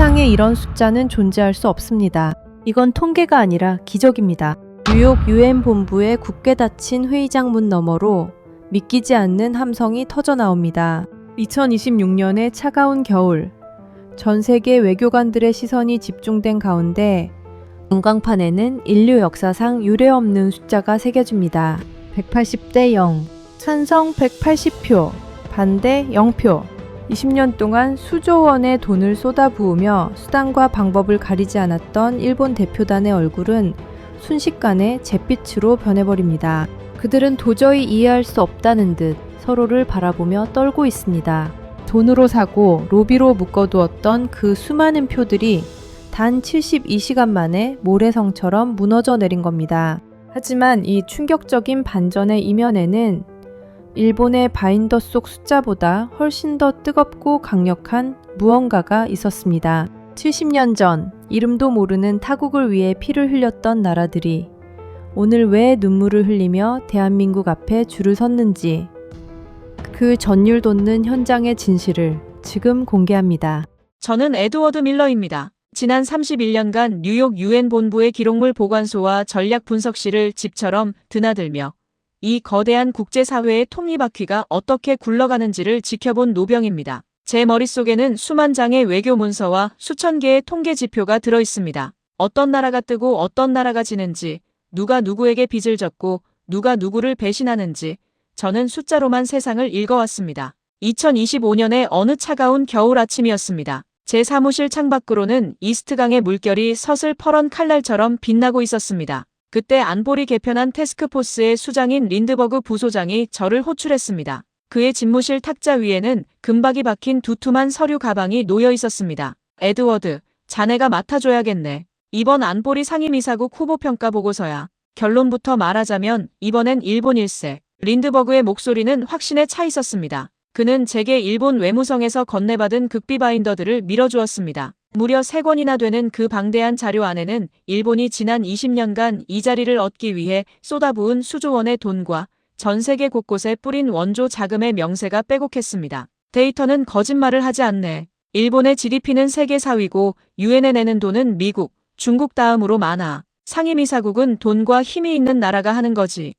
세상에 이런 숫자는 존재할 수 없습니다. 이건 통계가 아니라 기적입니다. 뉴욕 유엔 본부의 굳게 닫힌 회의장 문 너머로 믿기지 않는 함성이 터져 나옵니다. 2026년의 차가운 겨울, 전 세계 외교관들의 시선이 집중된 가운데 전광판에는 인류 역사상 유례없는 숫자가 새겨집니다. 180대 0, 찬성 180표, 반대 0표. 20년 동안 수조 원의 돈을 쏟아부으며 수단과 방법을 가리지 않았던 일본 대표단의 얼굴은 순식간에 잿빛으로 변해버립니다. 그들은 도저히 이해할 수 없다는 듯 서로를 바라보며 떨고 있습니다. 돈으로 사고 로비로 묶어두었던 그 수많은 표들이 단 72시간 만에 모래성처럼 무너져 내린 겁니다. 하지만 이 충격적인 반전의 이면에는 일본의 바인더 속 숫자보다 훨씬 더 뜨겁고 강력한 무언가가 있었습니다. 70년 전 이름도 모르는 타국을 위해 피를 흘렸던 나라들이 오늘 왜 눈물을 흘리며 대한민국 앞에 줄을 섰는지, 그 전율 돋는 현장의 진실을 지금 공개합니다. 저는 에드워드 밀러입니다. 지난 31년간 뉴욕 유엔 본부의 기록물 보관소와 전략 분석실을 집처럼 드나들며 이 거대한 국제사회의 톱니바퀴가 어떻게 굴러가는지를 지켜본 노병입니다. 제 머릿속에는 수만 장의 외교 문서와 수천 개의 통계 지표가 들어있습니다. 어떤 나라가 뜨고 어떤 나라가 지는지, 누가 누구에게 빚을 졌고 누가 누구를 배신하는지, 저는 숫자로만 세상을 읽어왔습니다. 2025년의 어느 차가운 겨울 아침이었습니다. 제 사무실 창밖으로는 이스트강의 물결이 서슬퍼런 칼날처럼 빛나고 있었습니다. 그때 안보리 개편한 태스크포스의 수장인 린드버그 부소장이 저를 호출했습니다. 그의 집무실 탁자 위에는 금박이 박힌 두툼한 서류 가방이 놓여 있었습니다. 에드워드, 자네가 맡아줘야겠네. 이번 안보리 상임이사국 후보평가 보고서야. 결론부터 말하자면 이번엔 일본 일세. 린드버그의 목소리는 확신에 차 있었습니다. 그는 제게 일본 외무성에서 건네받은 극비 바인더들을 밀어주었습니다. 무려 3권이나 되는 그 방대한 자료 안에는 일본이 지난 20년간 이 자리를 얻기 위해 쏟아부은 수조 원의 돈과 전 세계 곳곳에 뿌린 원조 자금의 명세가 빼곡했습니다. 데이터는 거짓말을 하지 않네. 일본의 GDP는 세계 4위고 유엔에 내는 돈은 미국, 중국 다음으로 많아. 상임이사국은 돈과 힘이 있는 나라가 하는 거지.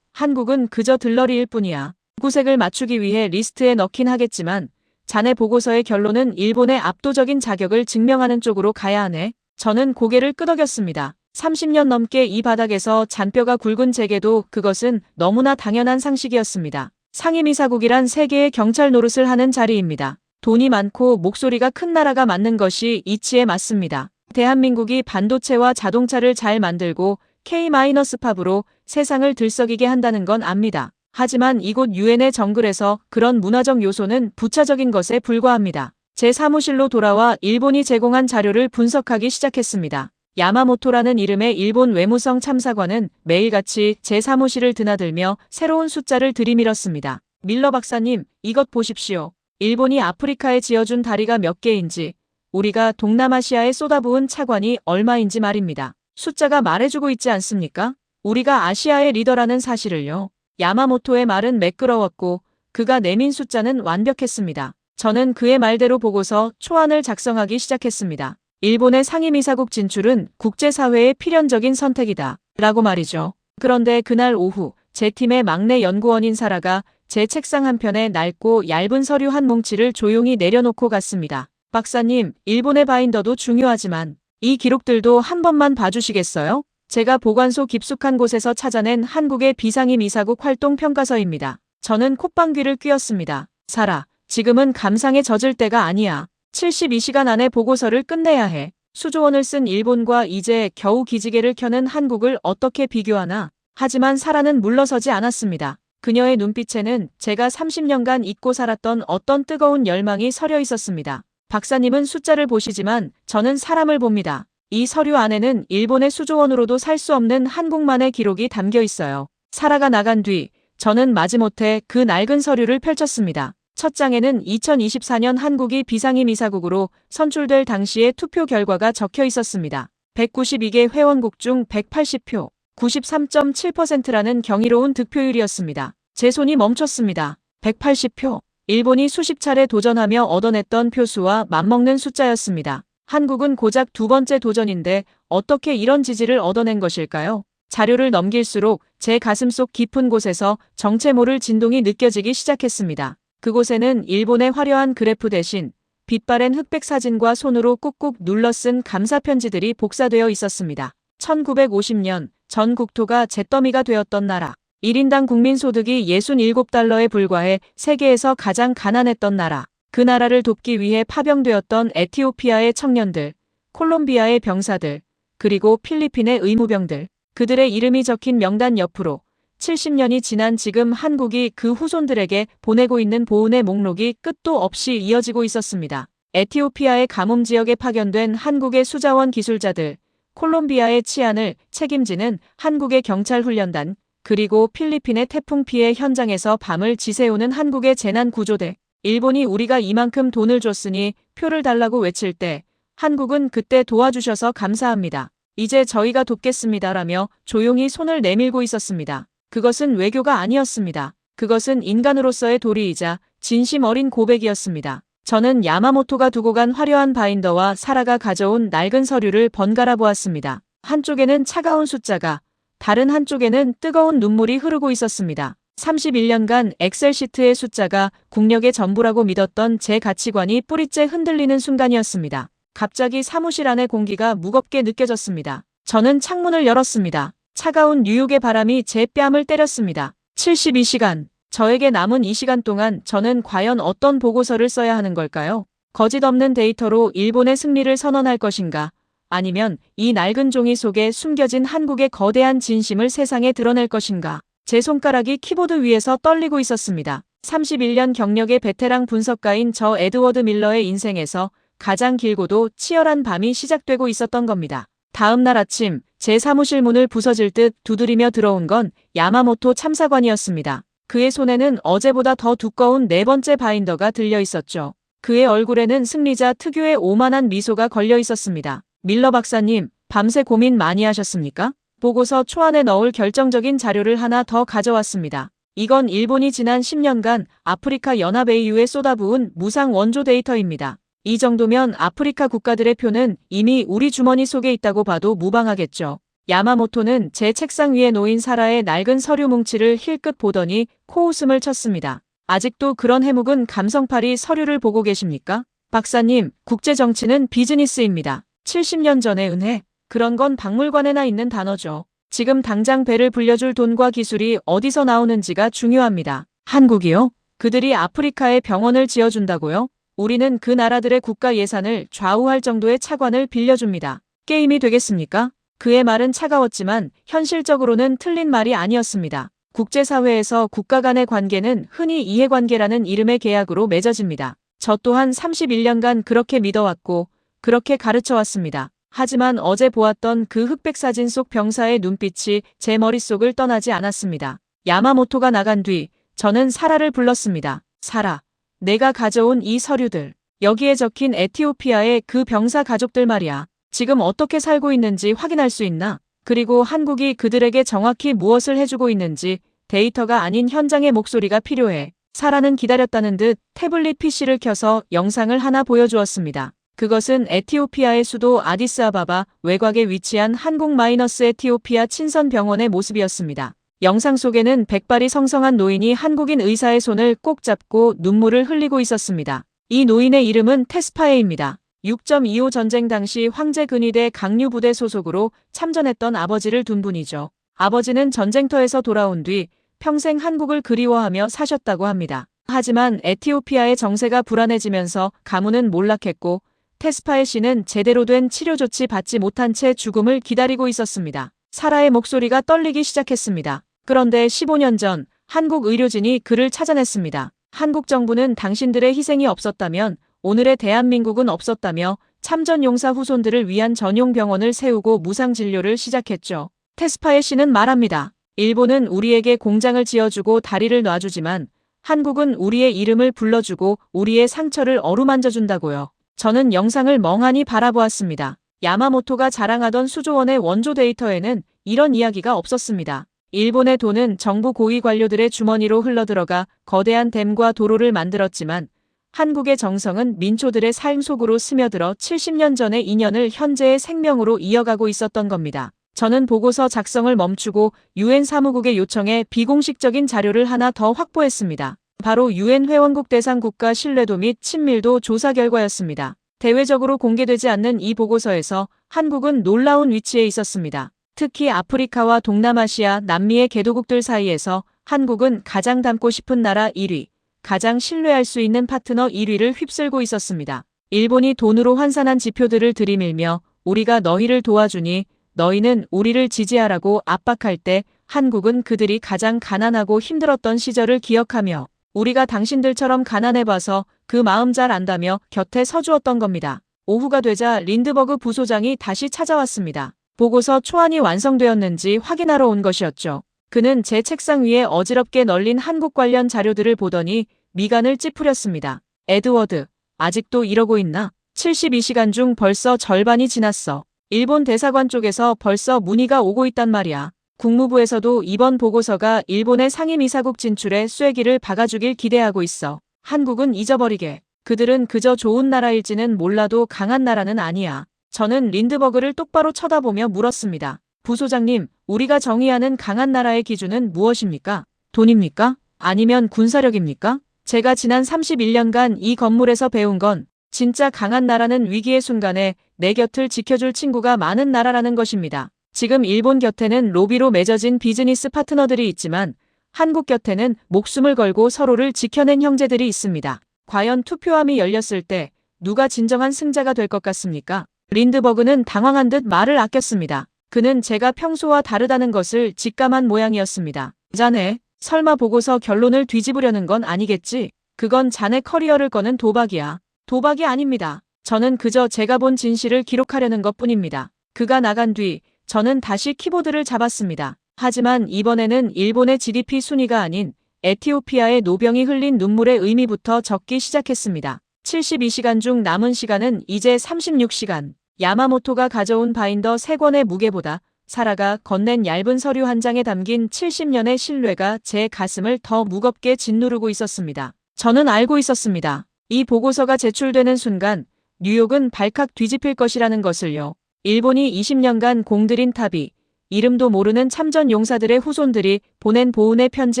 한국은 그저 들러리일 뿐이야. 구색을 맞추기 위해 리스트에 넣긴 하겠지만 자네 보고서의 결론은 일본의 압도적인 자격을 증명하는 쪽으로 가야 하네. 저는 고개를 끄덕였습니다. 30년 넘게 이 바닥에서 잔뼈가 굵은 제게도 그것은 너무나 당연한 상식이었습니다. 상임이사국이란 세계의 경찰 노릇을 하는 자리입니다. 돈이 많고 목소리가 큰 나라가 맞는 것이 이치에 맞습니다. 대한민국이 반도체와 자동차를 잘 만들고 K-팝으로 세상을 들썩이게 한다는 건 압니다. 하지만 이곳 유엔의 정글에서 그런 문화적 요소는 부차적인 것에 불과합니다. 제 사무실로 돌아와 일본이 제공한 자료를 분석하기 시작했습니다. 야마모토라는 이름의 일본 외무성 참사관은 매일같이 제 사무실을 드나들며 새로운 숫자를 들이밀었습니다. 밀러 박사님, 이것 보십시오. 일본이 아프리카에 지어준 다리가 몇 개인지, 우리가 동남아시아에 쏟아부은 차관이 얼마인지 말입니다. 숫자가 말해주고 있지 않습니까? 우리가 아시아의 리더라는 사실을요. 야마모토의 말은 매끄러웠고 그가 내민 숫자는 완벽했습니다. 저는 그의 말대로 보고서 초안을 작성하기 시작했습니다. 일본의 상임이사국 진출은 국제사회의 필연적인 선택이다. 라고 말이죠. 그런데 그날 오후 제 팀의 막내 연구원인 사라가 제 책상 한편에 낡고 얇은 서류 한 뭉치를 조용히 내려놓고 갔습니다. 박사님, 일본의 바인더도 중요하지만 이 기록들도 한 번만 봐주시겠어요? 제가 보관소 깊숙한 곳에서 찾아낸 한국의 비상임 이사국 활동 평가서입니다. 저는 콧방귀를 뀌었습니다. 사라, 지금은 감상에 젖을 때가 아니야. 72시간 안에 보고서를 끝내야 해. 수조 원을 쓴 일본과 이제 겨우 기지개를 켜는 한국을 어떻게 비교하나. 하지만 사라는 물러서지 않았습니다. 그녀의 눈빛에는 제가 30년간 잊고 살았던 어떤 뜨거운 열망이 서려 있었습니다. 박사님은 숫자를 보시지만 저는 사람을 봅니다. 이 서류 안에는 일본의 수조원으로도 살 수 없는 한국만의 기록이 담겨 있어요. 사라가 나간 뒤 저는 마지못해 그 낡은 서류를 펼쳤습니다. 첫 장에는 2024년 한국이 비상임 이사국으로 선출될 당시의 투표 결과가 적혀 있었습니다. 192개 회원국 중 180표, 93.7%라는 경이로운 득표율이었습니다. 제 손이 멈췄습니다. 180표. 일본이 수십 차례 도전하며 얻어냈던 표수와 맞먹는 숫자였습니다. 한국은 고작 두 번째 도전인데 어떻게 이런 지지를 얻어낸 것일까요? 자료를 넘길수록 제 가슴속 깊은 곳에서 정체 모를 진동이 느껴지기 시작했습니다. 그곳에는 일본의 화려한 그래프 대신 빛바랜 흑백 사진과 손으로 꾹꾹 눌러 쓴 감사 편지들이 복사되어 있었습니다. 1950년 전 국토가 잿더미가 되었던 나라. 1인당 국민소득이 67달러에 불과해 세계에서 가장 가난했던 나라. 그 나라를 돕기 위해 파병되었던 에티오피아의 청년들, 콜롬비아의 병사들, 그리고 필리핀의 의무병들. 그들의 이름이 적힌 명단 옆으로 70년이 지난 지금 한국이 그 후손들에게 보내고 있는 보훈의 목록이 끝도 없이 이어지고 있었습니다. 에티오피아의 가뭄 지역에 파견된 한국의 수자원 기술자들, 콜롬비아의 치안을 책임지는 한국의 경찰훈련단, 그리고 필리핀의 태풍 피해 현장에서 밤을 지새우는 한국의 재난구조대. 일본이 우리가 이만큼 돈을 줬으니 표를 달라고 외칠 때 한국은 그때 도와주셔서 감사합니다. 이제 저희가 돕겠습니다라며 조용히 손을 내밀고 있었습니다. 그것은 외교가 아니었습니다. 그것은 인간으로서의 도리이자 진심 어린 고백이었습니다. 저는 야마모토가 두고 간 화려한 바인더와 사라가 가져온 낡은 서류를 번갈아 보았습니다. 한쪽에는 차가운 숫자가, 다른 한쪽에는 뜨거운 눈물이 흐르고 있었습니다. 31년간 엑셀시트의 숫자가 국력의 전부라고 믿었던 제 가치관이 뿌리째 흔들리는 순간이었습니다. 갑자기 사무실 안의 공기가 무겁게 느껴졌습니다. 저는 창문을 열었습니다. 차가운 뉴욕의 바람이 제 뺨을 때렸습니다. 72시간. 저에게 남은 이 시간 동안 저는 과연 어떤 보고서를 써야 하는 걸까요? 거짓 없는 데이터로 일본의 승리를 선언할 것인가? 아니면 이 낡은 종이 속에 숨겨진 한국의 거대한 진심을 세상에 드러낼 것인가? 제 손가락이 키보드 위에서 떨리고 있었습니다. 31년 경력의 베테랑 분석가인 저 에드워드 밀러의 인생에서 가장 길고도 치열한 밤이 시작되고 있었던 겁니다. 다음 날 아침 제 사무실 문을 부서질 듯 두드리며 들어온 건 야마모토 참사관이었습니다. 그의 손에는 어제보다 더 두꺼운 네 번째 바인더가 들려 있었죠. 그의 얼굴에는 승리자 특유의 오만한 미소가 걸려 있었습니다. 밀러 박사님, 밤새 고민 많이 하셨습니까? 보고서 초안에 넣을 결정적인 자료를 하나 더 가져왔습니다. 이건 일본이 지난 10년간 아프리카 연합AU에 쏟아부은 무상 원조 데이터입니다. 이 정도면 아프리카 국가들의 표는 이미 우리 주머니 속에 있다고 봐도 무방하겠죠. 야마모토는 제 책상 위에 놓인 사라의 낡은 서류 뭉치를 힐끗 보더니 코웃음을 쳤습니다. 아직도 그런 해묵은 감성팔이 서류를 보고 계십니까? 박사님, 국제정치는 비즈니스입니다. 70년 전의 은혜. 그런 건 박물관에나 있는 단어죠. 지금 당장 배를 불려줄 돈과 기술이 어디서 나오는지가 중요합니다. 한국이요? 그들이 아프리카에 병원을 지어준다고요? 우리는 그 나라들의 국가 예산을 좌우할 정도의 차관을 빌려줍니다. 게임이 되겠습니까? 그의 말은 차가웠지만 현실적으로는 틀린 말이 아니었습니다. 국제사회에서 국가 간의 관계는 흔히 이해관계라는 이름의 계약으로 맺어집니다. 저 또한 31년간 그렇게 믿어왔고 그렇게 가르쳐왔습니다. 하지만 어제 보았던 그 흑백 사진 속 병사의 눈빛이 제 머릿속을 떠나지 않았습니다. 야마모토가 나간 뒤 저는 사라를 불렀습니다. 사라, 내가 가져온 이 서류들. 여기에 적힌 에티오피아의 그 병사 가족들 말이야. 지금 어떻게 살고 있는지 확인할 수 있나? 그리고 한국이 그들에게 정확히 무엇을 해주고 있는지 데이터가 아닌 현장의 목소리가 필요해. 사라는 기다렸다는 듯 태블릿 PC를 켜서 영상을 하나 보여주었습니다. 그것은 에티오피아의 수도 아디스아바바 외곽에 위치한 한국-에티오피아 친선병원의 모습이었습니다. 영상 속에는 백발이 성성한 노인이 한국인 의사의 손을 꼭 잡고 눈물을 흘리고 있었습니다. 이 노인의 이름은 테스파에입니다. 6.25 전쟁 당시 황제 근위대 강류부대 소속으로 참전했던 아버지를 둔 분이죠. 아버지는 전쟁터에서 돌아온 뒤 평생 한국을 그리워하며 사셨다고 합니다. 하지만 에티오피아의 정세가 불안해지면서 가문은 몰락했고 테스파에 씨는 제대로 된 치료 조치 받지 못한 채 죽음을 기다리고 있었습니다. 사라의 목소리가 떨리기 시작했습니다. 그런데 15년 전 한국 의료진이 그를 찾아냈습니다. 한국 정부는 당신들의 희생이 없었다면 오늘의 대한민국은 없었다며 참전 용사 후손들을 위한 전용 병원을 세우고 무상 진료를 시작했죠. 테스파에 씨는 말합니다. 일본은 우리에게 공장을 지어주고 다리를 놔주지만 한국은 우리의 이름을 불러주고 우리의 상처를 어루만져준다고요. 저는 영상을 멍하니 바라보았습니다. 야마모토가 자랑하던 수조 원의 원조 데이터에는 이런 이야기가 없었습니다. 일본의 돈은 정부 고위 관료들의 주머니로 흘러들어가 거대한 댐과 도로를 만들었지만 한국의 정성은 민초들의 삶 속으로 스며들어 70년 전의 인연을 현재의 생명으로 이어가고 있었던 겁니다. 저는 보고서 작성을 멈추고 유엔 사무국에 요청해 비공식적인 자료를 하나 더 확보했습니다. 바로 유엔 회원국 대상 국가 신뢰도 및 친밀도 조사 결과였습니다. 대외적으로 공개되지 않는 이 보고서에서 한국은 놀라운 위치에 있었습니다. 특히 아프리카와 동남아시아, 남미의 개도국들 사이에서 한국은 가장 닮고 싶은 나라 1위, 가장 신뢰할 수 있는 파트너 1위를 휩쓸고 있었습니다. 일본이 돈으로 환산한 지표들을 들이밀며 우리가 너희를 도와주니 너희는 우리를 지지하라고 압박할 때 한국은 그들이 가장 가난하고 힘들었던 시절을 기억하며 우리가 당신들처럼 가난해봐서 그 마음 잘 안다며 곁에 서주었던 겁니다. 오후가 되자 린드버그 부소장이 다시 찾아왔습니다. 보고서 초안이 완성되었는지 확인하러 온 것이었죠. 그는 제 책상 위에 어지럽게 널린 한국 관련 자료들을 보더니 미간을 찌푸렸습니다. 에드워드, 아직도 이러고 있나? 72시간 중 벌써 절반이 지났어. 일본 대사관 쪽에서 벌써 문의가 오고 있단 말이야. 국무부에서도 이번 보고서가 일본의 상임이사국 진출에 쐐기를 박아주길 기대하고 있어. 한국은 잊어버리게. 그들은 그저 좋은 나라일지는 몰라도 강한 나라는 아니야. 저는 린드버그를 똑바로 쳐다보며 물었습니다. 부소장님, 우리가 정의하는 강한 나라의 기준은 무엇입니까? 돈입니까? 아니면 군사력입니까? 제가 지난 31년간 이 건물에서 배운 건 진짜 강한 나라는 위기의 순간에 내 곁을 지켜줄 친구가 많은 나라라는 것입니다. 지금 일본 곁에는 로비로 맺어진 비즈니스 파트너들이 있지만 한국 곁에는 목숨을 걸고 서로를 지켜낸 형제들이 있습니다. 과연 투표함이 열렸을 때 누가 진정한 승자가 될 것 같습니까? 린드버그는 당황한 듯 말을 아꼈습니다. 그는 제가 평소와 다르다는 것을 직감한 모양이었습니다. 자네, 설마 보고서 결론을 뒤집으려는 건 아니겠지? 그건 자네 커리어를 거는 도박이야. 도박이 아닙니다. 저는 그저 제가 본 진실을 기록하려는 것뿐입니다. 그가 나간 뒤 저는 다시 키보드를 잡았습니다. 하지만 이번에는 일본의 GDP 순위가 아닌 에티오피아의 노병이 흘린 눈물의 의미부터 적기 시작했습니다. 72시간 중 남은 시간은 이제 36시간. 야마모토가 가져온 바인더 3권의 무게보다 사라가 건넨 얇은 서류 한 장에 담긴 70년의 신뢰가 제 가슴을 더 무겁게 짓누르고 있었습니다. 저는 알고 있었습니다. 이 보고서가 제출되는 순간 뉴욕은 발칵 뒤집힐 것이라는 것을요. 일본이 20년간 공들인 탑이 이름도 모르는 참전 용사들의 후손들이 보낸 보은의 편지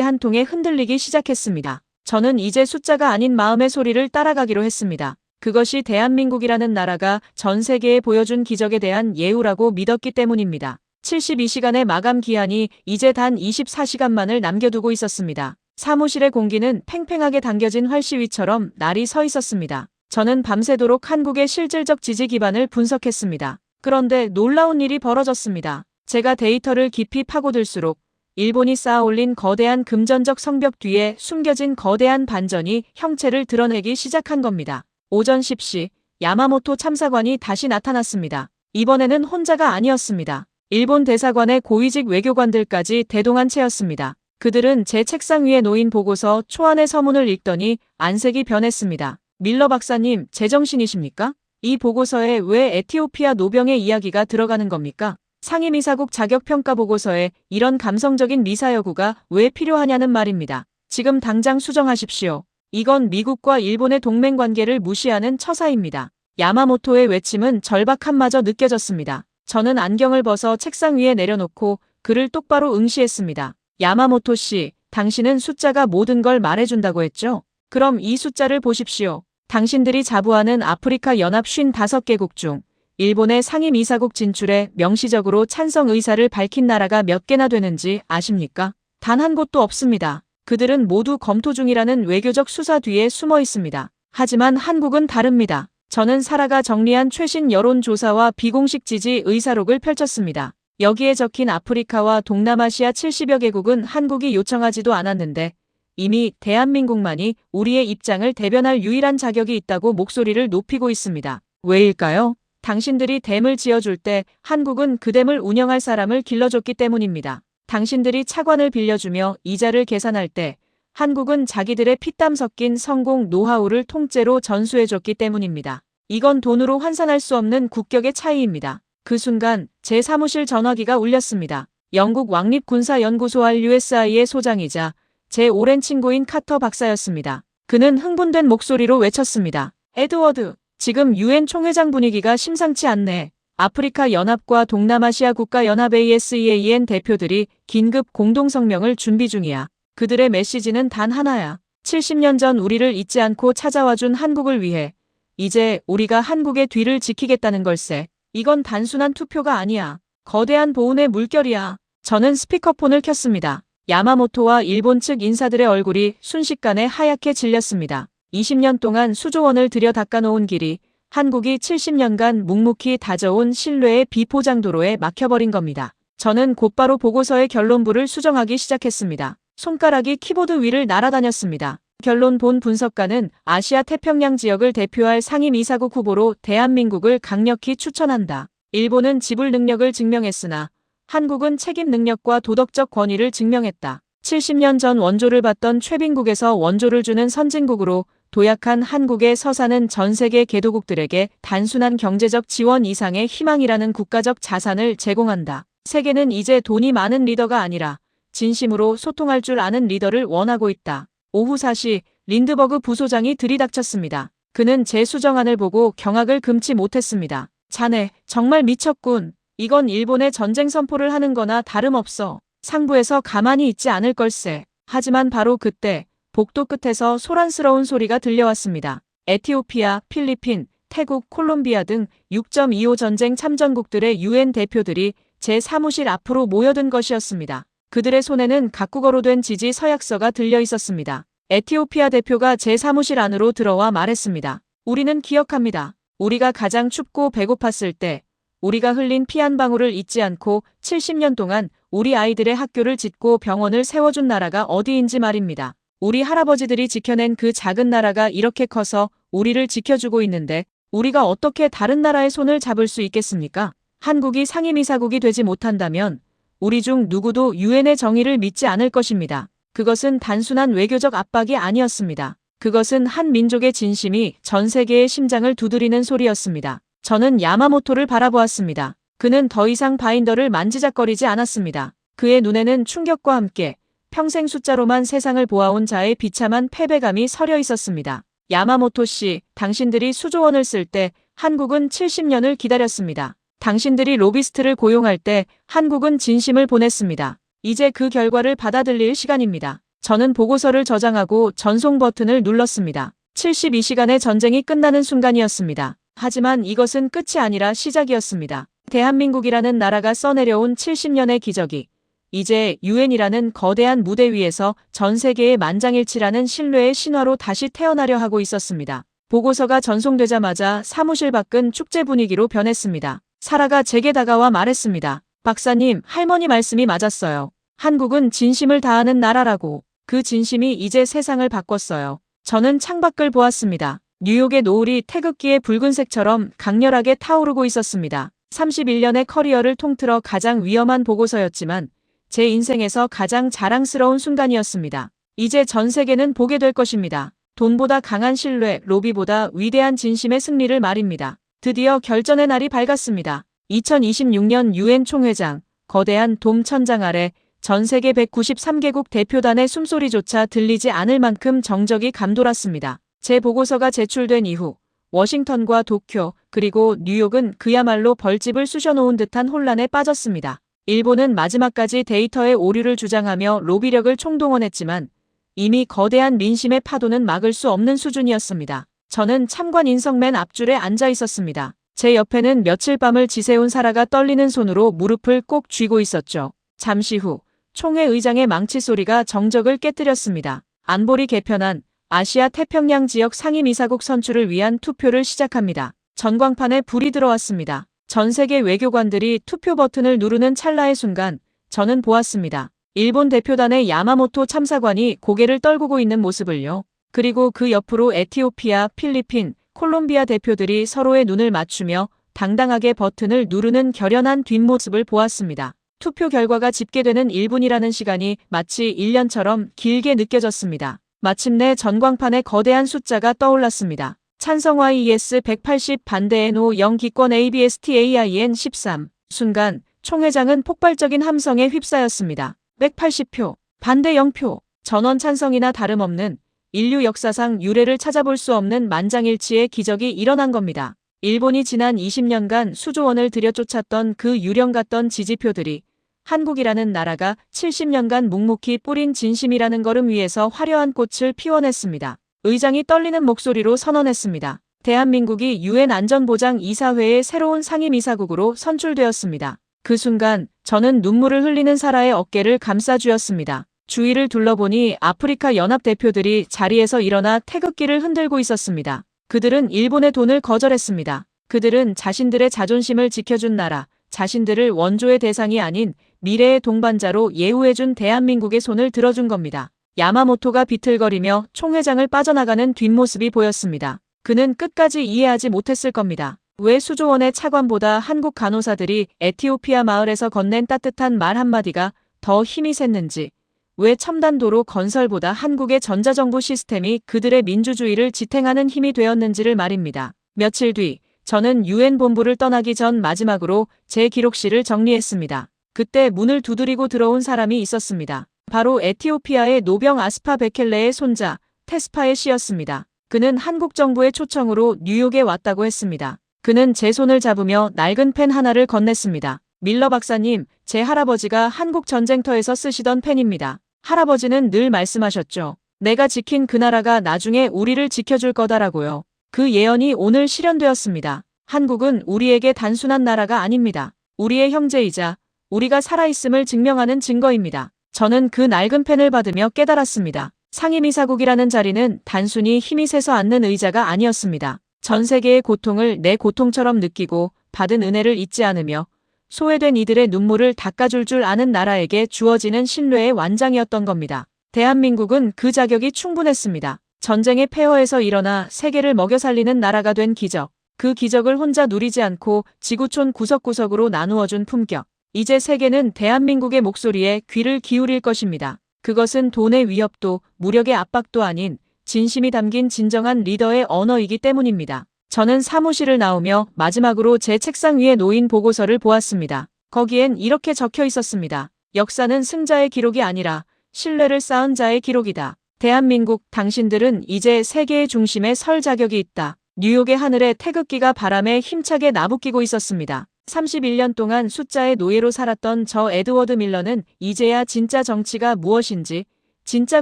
한 통에 흔들리기 시작했습니다. 저는 이제 숫자가 아닌 마음의 소리를 따라가기로 했습니다. 그것이 대한민국이라는 나라가 전 세계에 보여준 기적에 대한 예우라고 믿었기 때문입니다. 72시간의 마감 기한이 이제 단 24시간만을 남겨두고 있었습니다. 사무실의 공기는 팽팽하게 당겨진 활시위처럼 날이 서 있었습니다. 저는 밤새도록 한국의 실질적 지지 기반을 분석했습니다. 그런데 놀라운 일이 벌어졌습니다. 제가 데이터를 깊이 파고들수록 일본이 쌓아올린 거대한 금전적 성벽 뒤에 숨겨진 거대한 반전이 형체를 드러내기 시작한 겁니다. 오전 10시 야마모토 참사관이 다시 나타났습니다. 이번에는 혼자가 아니었습니다. 일본 대사관의 고위직 외교관들까지 대동한 채였습니다. 그들은 제 책상 위에 놓인 보고서 초안의 서문을 읽더니 안색이 변했습니다. 밀러 박사님, 제정신이십니까? 이 보고서에 왜 에티오피아 노병의 이야기가 들어가는 겁니까? 상임이사국 자격평가 보고서에 이런 감성적인 미사여구가 왜 필요하냐는 말입니다. 지금 당장 수정하십시오. 이건 미국과 일본의 동맹관계를 무시하는 처사입니다. 야마모토의 외침은 절박함마저 느껴졌습니다. 저는 안경을 벗어 책상 위에 내려놓고 그를 똑바로 응시했습니다. 야마모토 씨, 당신은 숫자가 모든 걸 말해준다고 했죠? 그럼 이 숫자를 보십시오. 당신들이 자부하는 아프리카 연합 55개국 중 일본의 상임이사국 진출에 명시적으로 찬성 의사를 밝힌 나라가 몇 개나 되는지 아십니까? 단 한 곳도 없습니다. 그들은 모두 검토 중이라는 외교적 수사 뒤에 숨어 있습니다. 하지만 한국은 다릅니다. 저는 사라가 정리한 최신 여론조사와 비공식 지지 의사록을 펼쳤습니다. 여기에 적힌 아프리카와 동남아시아 70여 개국은 한국이 요청하지도 않았는데 이미 대한민국만이 우리의 입장을 대변할 유일한 자격이 있다고 목소리를 높이고 있습니다. 왜일까요? 당신들이 댐을 지어줄 때 한국은 그 댐을 운영할 사람을 길러줬기 때문입니다. 당신들이 차관을 빌려주며 이자를 계산할 때 한국은 자기들의 피땀 섞인 성공 노하우를 통째로 전수해줬기 때문입니다. 이건 돈으로 환산할 수 없는 국격의 차이입니다. 그 순간 제 사무실 전화기가 울렸습니다. 영국 왕립군사연구소 RUSI의 소장이자 제 오랜 친구인 카터 박사였습니다. 그는 흥분된 목소리로 외쳤습니다. 에드워드, 지금 유엔 총회장 분위기가 심상치 않네. 아프리카 연합과 동남아시아 국가연합 ASEAN 대표들이 긴급 공동성명을 준비 중이야. 그들의 메시지는 단 하나야. 70년 전 우리를 잊지 않고 찾아와준 한국을 위해 이제 우리가 한국의 뒤를 지키겠다는 걸세. 이건 단순한 투표가 아니야. 거대한 보훈의 물결이야. 저는 스피커폰을 켰습니다. 야마모토와 일본 측 인사들의 얼굴이 순식간에 하얗게 질렸습니다. 20년 동안 수조 원을 들여 닦아놓은 길이 한국이 70년간 묵묵히 다져온 신뢰의 비포장도로에 막혀버린 겁니다. 저는 곧바로 보고서의 결론부를 수정하기 시작했습니다. 손가락이 키보드 위를 날아다녔습니다. 결론 본 분석가는 아시아 태평양 지역을 대표할 상임이사국 후보로 대한민국을 강력히 추천한다. 일본은 지불 능력을 증명했으나 한국은 책임 능력과 도덕적 권위를 증명했다. 70년 전 원조를 받던 최빈국에서 원조를 주는 선진국으로 도약한 한국의 서사는 전 세계 개도국들에게 단순한 경제적 지원 이상의 희망이라는 국가적 자산을 제공한다. 세계는 이제 돈이 많은 리더가 아니라 진심으로 소통할 줄 아는 리더를 원하고 있다. 오후 4시 린드버그 부소장이 들이닥쳤습니다. 그는 제 수정안을 보고 경악을 금치 못했습니다. 자네, 정말 미쳤군. 이건 일본의 전쟁 선포를 하는 거나 다름없어. 상부에서 가만히 있지 않을 걸세. 하지만 바로 그때 복도 끝에서 소란스러운 소리가 들려왔습니다. 에티오피아, 필리핀, 태국, 콜롬비아 등 6.25 전쟁 참전국들의 유엔 대표들이 제 사무실 앞으로 모여든 것이었습니다. 그들의 손에는 각국어로 된 지지 서약서가 들려 있었습니다. 에티오피아 대표가 제 사무실 안으로 들어와 말했습니다. 우리는 기억합니다. 우리가 가장 춥고 배고팠을 때 우리가 흘린 피 한 방울을 잊지 않고 70년 동안 우리 아이들의 학교를 짓고 병원을 세워준 나라가 어디인지 말입니다. 우리 할아버지들이 지켜낸 그 작은 나라가 이렇게 커서 우리를 지켜주고 있는데 우리가 어떻게 다른 나라의 손을 잡을 수 있겠습니까? 한국이 상임이사국이 되지 못한다면 우리 중 누구도 유엔의 정의를 믿지 않을 것입니다. 그것은 단순한 외교적 압박이 아니었습니다. 그것은 한 민족의 진심이 전 세계의 심장을 두드리는 소리였습니다. 저는 야마모토를 바라보았습니다. 그는 더 이상 바인더를 만지작거리지 않았습니다. 그의 눈에는 충격과 함께 평생 숫자로만 세상을 보아온 자의 비참한 패배감이 서려 있었습니다. 야마모토 씨, 당신들이 수조원을 쓸 때 한국은 70년을 기다렸습니다. 당신들이 로비스트를 고용할 때 한국은 진심을 보냈습니다. 이제 그 결과를 받아들일 시간입니다. 저는 보고서를 저장하고 전송 버튼을 눌렀습니다. 72시간의 전쟁이 끝나는 순간이었습니다. 하지만 이것은 끝이 아니라 시작이었습니다. 대한민국이라는 나라가 써내려온 70년의 기적이 이제 유엔이라는 거대한 무대 위에서 전 세계의 만장일치라는 신뢰의 신화로 다시 태어나려 하고 있었습니다. 보고서가 전송되자마자 사무실 밖은 축제 분위기로 변했습니다. 사라가 제게 다가와 말했습니다. 박사님, 할머니 말씀이 맞았어요. 한국은 진심을 다하는 나라라고. 그 진심이 이제 세상을 바꿨어요. 저는 창밖을 보았습니다. 뉴욕의 노을이 태극기의 붉은색처럼 강렬하게 타오르고 있었습니다. 31년의 커리어를 통틀어 가장 위험한 보고서였지만 제 인생에서 가장 자랑스러운 순간이었습니다. 이제 전 세계는 보게 될 것입니다. 돈보다 강한 신뢰, 로비보다 위대한 진심의 승리를 말입니다. 드디어 결전의 날이 밝았습니다. 2026년 유엔 총회장, 거대한 돔 천장 아래 전 세계 193개국 대표단의 숨소리조차 들리지 않을 만큼 정적이 감돌았습니다. 제 보고서가 제출된 이후 워싱턴과 도쿄 그리고 뉴욕은 그야말로 벌집을 쑤셔놓은 듯한 혼란에 빠졌습니다. 일본은 마지막까지 데이터의 오류를 주장하며 로비력을 총동원했지만 이미 거대한 민심의 파도는 막을 수 없는 수준이었습니다. 저는 참관 인석 맨 앞줄에 앉아 있었습니다. 제 옆에는 며칠 밤을 지새운 사라가 떨리는 손으로 무릎을 꼭 쥐고 있었죠. 잠시 후 총회 의장의 망치 소리가 정적을 깨뜨렸습니다. 안보리 개편안 아시아 태평양 지역 상임이사국 선출을 위한 투표를 시작합니다. 전광판에 불이 들어왔습니다. 전 세계 외교관들이 투표 버튼을 누르는 찰나의 순간 저는 보았습니다. 일본 대표단의 야마모토 참사관이 고개를 떨구고 있는 모습을요. 그리고 그 옆으로 에티오피아, 필리핀, 콜롬비아 대표들이 서로의 눈을 맞추며 당당하게 버튼을 누르는 결연한 뒷모습을 보았습니다. 투표 결과가 집계되는 1분이라는 시간이 마치 1년처럼 길게 느껴졌습니다. 마침내 전광판에 거대한 숫자가 떠올랐습니다. 찬성 YES 180 반대 NO 0 기권 ABSTAIN 13. 순간 총 회장은 폭발적인 함성에 휩싸였습니다. 180표, 반대 0표, 전원 찬성이나 다름없는 인류 역사상 유례를 찾아볼 수 없는 만장일치의 기적이 일어난 겁니다. 일본이 지난 20년간 수조 원을 들여 쫓았던 그 유령 같던 지지표들이 한국이라는 나라가 70년간 묵묵히 뿌린 진심이라는 걸음 위에서 화려한 꽃을 피워냈습니다. 의장이 떨리는 목소리로 선언했습니다. 대한민국이 유엔 안전보장 이사회의 새로운 상임이사국으로 선출되었습니다. 그 순간 저는 눈물을 흘리는 사라의 어깨를 감싸쥐었습니다. 주위를 둘러보니 아프리카 연합 대표들이 자리에서 일어나 태극기를 흔들고 있었습니다. 그들은 일본의 돈을 거절했습니다. 그들은 자신들의 자존심을 지켜준 나라, 자신들을 원조의 대상이 아닌 미래의 동반자로 예우해준 대한민국의 손을 들어준 겁니다. 야마모토가 비틀거리며 총회장을 빠져나가는 뒷모습이 보였습니다. 그는 끝까지 이해하지 못했을 겁니다. 왜 수조원의 차관보다 한국 간호사들이 에티오피아 마을에서 건넨 따뜻한 말 한마디가 더 힘이 샜는지, 왜 첨단 도로 건설보다 한국의 전자정부 시스템이 그들의 민주주의를 지탱하는 힘이 되었는지를 말입니다. 며칠 뒤 저는 유엔 본부를 떠나기 전 마지막으로 제 기록실을 정리했습니다. 그때 문을 두드리고 들어온 사람이 있었습니다. 바로 에티오피아의 노병 아스파 베켈레의 손자 테스파의 씨였습니다. 그는 한국 정부의 초청으로 뉴욕에 왔다고 했습니다. 그는 제 손을 잡으며 낡은 펜 하나를 건넸습니다. 밀러 박사님, 제 할아버지가 한국 전쟁터에서 쓰시던 펜입니다. 할아버지는 늘 말씀하셨죠. 내가 지킨 그 나라가 나중에 우리를 지켜줄 거다라고요. 그 예언이 오늘 실현되었습니다. 한국은 우리에게 단순한 나라가 아닙니다. 우리의 형제이자 우리가 살아있음을 증명하는 증거입니다. 저는 그 낡은 펜을 받으며 깨달았습니다. 상임이사국이라는 자리는 단순히 힘이 세서 앉는 의자가 아니었습니다. 전 세계의 고통을 내 고통처럼 느끼고 받은 은혜를 잊지 않으며 소외된 이들의 눈물을 닦아줄 줄 아는 나라에게 주어지는 신뢰의 완장이었던 겁니다. 대한민국은 그 자격이 충분했습니다. 전쟁의 폐허에서 일어나 세계를 먹여 살리는 나라가 된 기적. 그 기적을 혼자 누리지 않고 지구촌 구석구석으로 나누어준 품격. 이제 세계는 대한민국의 목소리에 귀를 기울일 것입니다. 그것은 돈의 위협도 무력의 압박도 아닌 진심이 담긴 진정한 리더의 언어이기 때문입니다. 저는 사무실을 나오며 마지막으로 제 책상 위에 놓인 보고서를 보았습니다. 거기엔 이렇게 적혀 있었습니다. 역사는 승자의 기록이 아니라 신뢰를 쌓은 자의 기록이다. 대한민국, 당신들은 이제 세계의 중심에 설 자격이 있다. 뉴욕의 하늘에 태극기가 바람에 힘차게 나부끼고 있었습니다. 31년 동안 숫자의 노예로 살았던 저 에드워드 밀러는 이제야 진짜 정치가 무엇인지, 진짜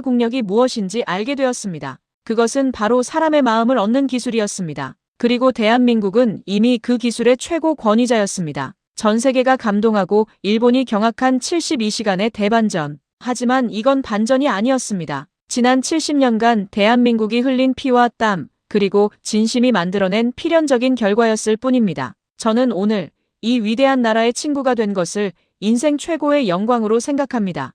국력이 무엇인지 알게 되었습니다. 그것은 바로 사람의 마음을 얻는 기술이었습니다. 그리고 대한민국은 이미 그 기술의 최고 권위자였습니다. 전 세계가 감동하고 일본이 경악한 72시간의 대반전. 하지만 이건 반전이 아니었습니다. 지난 70년간 대한민국이 흘린 피와 땀, 그리고 진심이 만들어낸 필연적인 결과였을 뿐입니다. 저는 오늘 이 위대한 나라의 친구가 된 것을 인생 최고의 영광으로 생각합니다.